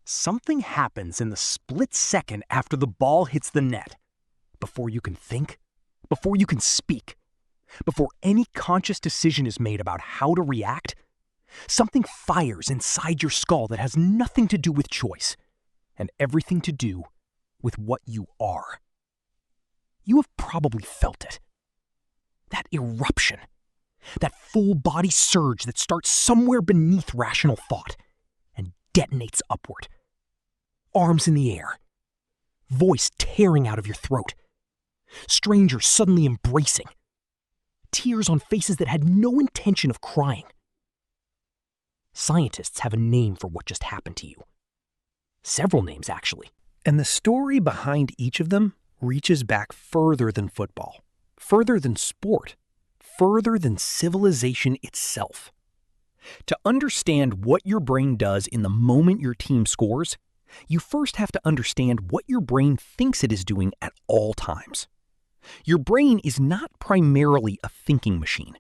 Something happens in the split second after the ball hits the net. Before you can think, before you can speak, before any conscious decision is made about how to react, something fires inside your skull that has nothing to do with choice and everything to do with what you are. You have probably felt it. That eruption, that full-body surge that starts somewhere beneath rational thought and detonates upward. Arms in the air, voice tearing out of your throat, strangers suddenly embracing, tears on faces that had no intention of crying. Scientists have a name for what just happened to you. Several names, actually. And the story behind each of them reaches back further than football, further than sport, further than civilization itself. To understand what your brain does in the moment your team scores, you first have to understand what your brain thinks it is doing at all times. Your brain is not primarily a thinking machine.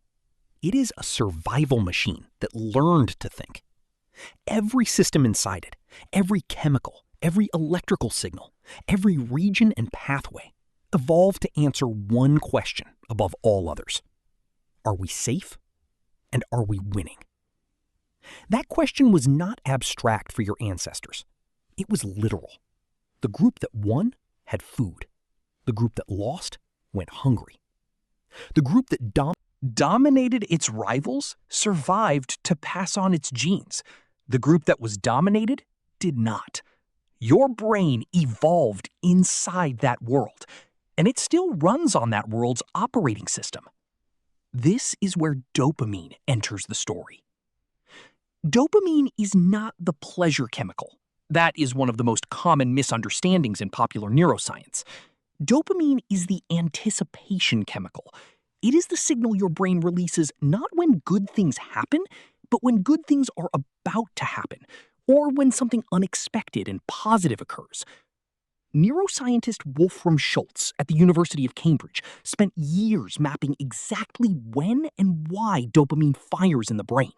It is a survival machine that learned to think. Every system inside it, every chemical, every electrical signal, every region and pathway evolved to answer one question above all others. Are we safe? And are we winning? That question was not abstract for your ancestors. It was literal. The group that won had food. The group that lost went hungry. The group that dominated its rivals survived to pass on its genes. The group that was dominated did not. Your brain evolved inside that world, and it still runs on that world's operating system. This is where dopamine enters the story. Dopamine is not the pleasure chemical. That is one of the most common misunderstandings in popular neuroscience. Dopamine is the anticipation chemical. It is the signal your brain releases not when good things happen, but when good things are about to happen, or when something unexpected and positive occurs. Neuroscientist Wolfram Schultz at the University of Cambridge spent years mapping exactly when and why dopamine fires in the brain.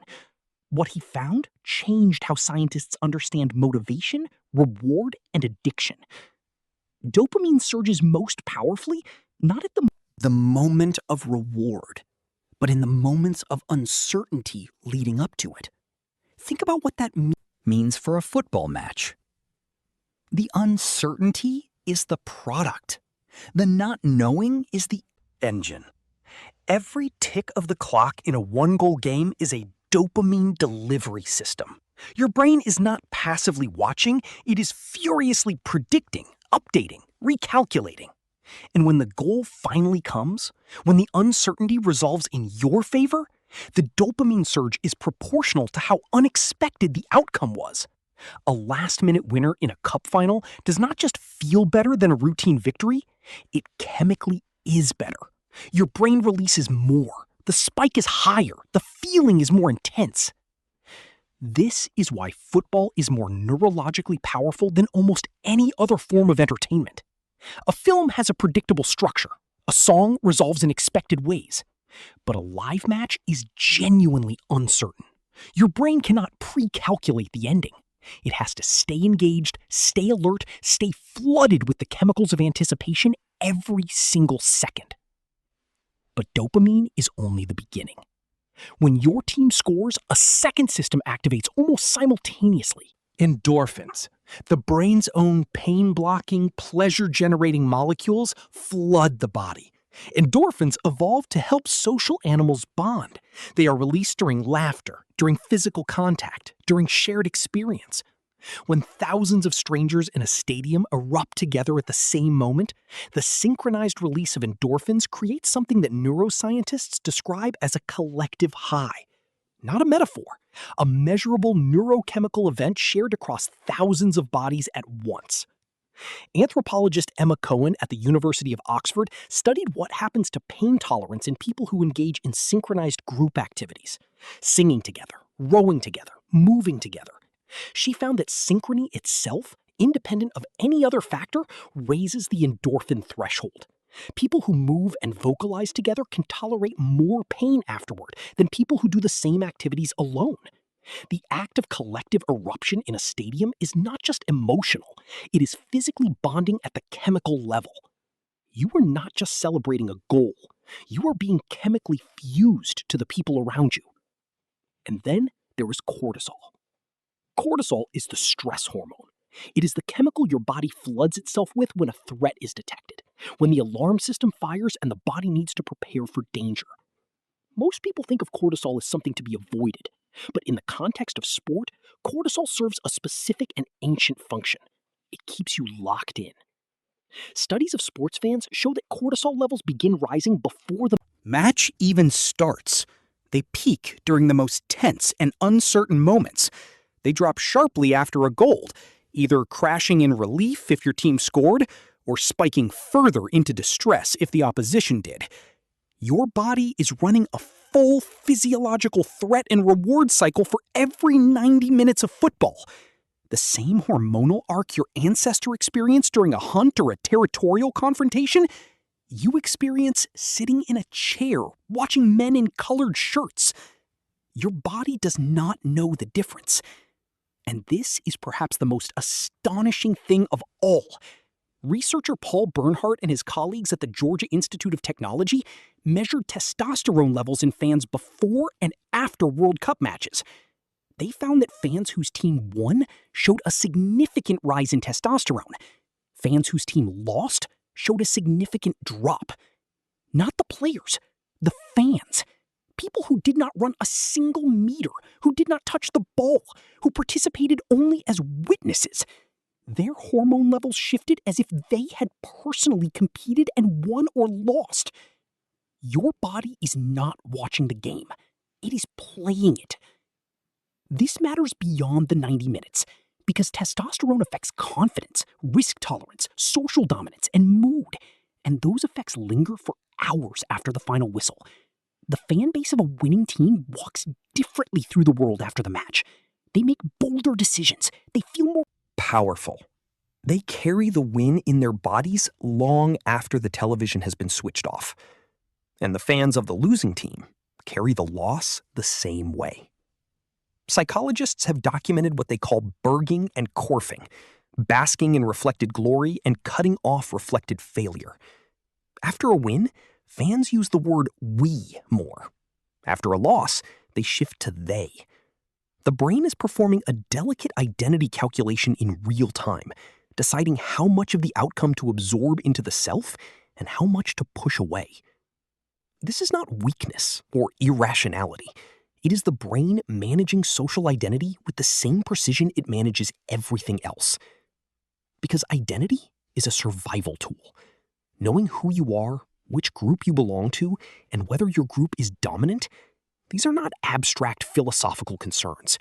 What he found changed how scientists understand motivation, reward, and addiction. Dopamine surges most powerfully not at the moment of reward, but in the moments of uncertainty leading up to it. Think about what that means for a football match. The uncertainty is the product. The not knowing is the engine. Every tick of the clock in a one-goal game is a dopamine delivery system. Your brain is not passively watching, it is furiously predicting, updating, recalculating. And when the goal finally comes, when the uncertainty resolves in your favor, the dopamine surge is proportional to how unexpected the outcome was. A last-minute winner in a cup final does not just feel better than a routine victory, it chemically is better. Your brain releases more. The spike is higher. The feeling is more intense. This is why football is more neurologically powerful than almost any other form of entertainment. A film has a predictable structure. A song resolves in expected ways. But a live match is genuinely uncertain. Your brain cannot pre-calculate the ending. It has to stay engaged, stay alert, stay flooded with the chemicals of anticipation every single second. But dopamine is only the beginning. When your team scores, a second system activates almost simultaneously. Endorphins, the brain's own pain-blocking, pleasure-generating molecules, flood the body. Endorphins evolved to help social animals bond. They are released during laughter, during physical contact, during shared experience. When thousands of strangers in a stadium erupt together at the same moment, the synchronized release of endorphins creates something that neuroscientists describe as a collective high. Not a metaphor, a measurable neurochemical event shared across thousands of bodies at once. Anthropologist Emma Cohen at the University of Oxford studied what happens to pain tolerance in people who engage in synchronized group activities, singing together, rowing together, moving together. She found that synchrony itself, independent of any other factor, raises the endorphin threshold. People who move and vocalize together can tolerate more pain afterward than people who do the same activities alone. The act of collective eruption in a stadium is not just emotional, it is physically bonding at the chemical level. You are not just celebrating a goal, you are being chemically fused to the people around you. And then there is cortisol. Cortisol is the stress hormone. It is the chemical your body floods itself with when a threat is detected, when the alarm system fires and the body needs to prepare for danger. Most people think of cortisol as something to be avoided, but in the context of sport, cortisol serves a specific and ancient function. It keeps you locked in. Studies of sports fans show that cortisol levels begin rising before the match even starts. They peak during the most tense and uncertain moments. They drop sharply after a goal, either crashing in relief if your team scored, or spiking further into distress if the opposition did. Your body is running a full physiological threat and reward cycle for every 90 minutes of football. The same hormonal arc your ancestor experienced during a hunt or a territorial confrontation, you experience sitting in a chair watching men in colored shirts. Your body does not know the difference. And this is perhaps the most astonishing thing of all. Researcher Paul Bernhardt and his colleagues at the Georgia Institute of Technology measured testosterone levels in fans before and after World Cup matches. They found that fans whose team won showed a significant rise in testosterone. Fans whose team lost showed a significant drop. Not the players, the fans. People who did not run a single meter, who did not touch the ball, who participated only as witnesses. Their hormone levels shifted as if they had personally competed and won or lost. Your body is not watching the game. It is playing it. This matters beyond the 90 minutes because testosterone affects confidence, risk tolerance, social dominance, and mood. And those effects linger for hours after the final whistle. The fan base of a winning team walks differently through the world after the match. They make bolder decisions. They feel more powerful. They carry the win in their bodies long after the television has been switched off. And the fans of the losing team carry the loss the same way. Psychologists have documented what they call berging and corfing, basking in reflected glory and cutting off reflected failure. After a win, fans use the word we more. After a loss, they shift to they. The brain is performing a delicate identity calculation in real time, deciding how much of the outcome to absorb into the self and how much to push away. This is not weakness or irrationality. It is the brain managing social identity with the same precision it manages everything else. Because identity is a survival tool. Knowing who you are, which group you belong to, and whether your group is dominant, these are not abstract philosophical concerns.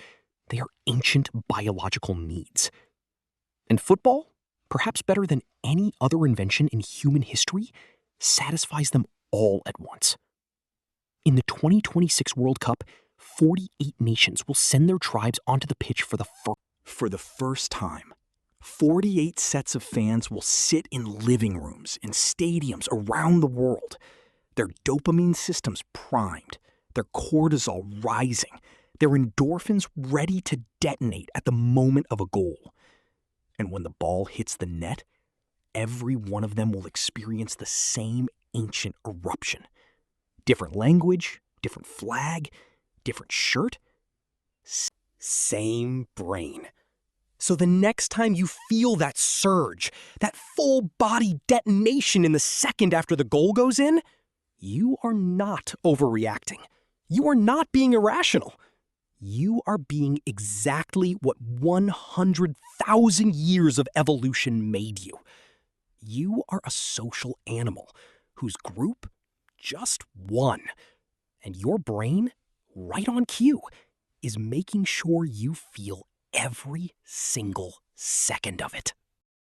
They are ancient biological needs. And football, perhaps better than any other invention in human history, satisfies them all at once. In the 2026 World Cup, 48 nations will send their tribes onto the pitch for the first time. 48 sets of fans will sit in living rooms in stadiums around the world, their dopamine systems primed, their cortisol rising, their endorphins ready to detonate at the moment of a goal. And when the ball hits the net, every one of them will experience the same ancient eruption. Different language, different flag, different shirt, same brain. So the next time you feel that surge, that full body detonation in the second after the goal goes in, you are not overreacting. You are not being irrational. You are being exactly what 100,000 years of evolution made you. You are a social animal whose group just won. And your brain, right on cue, is making sure you feel every single second of it.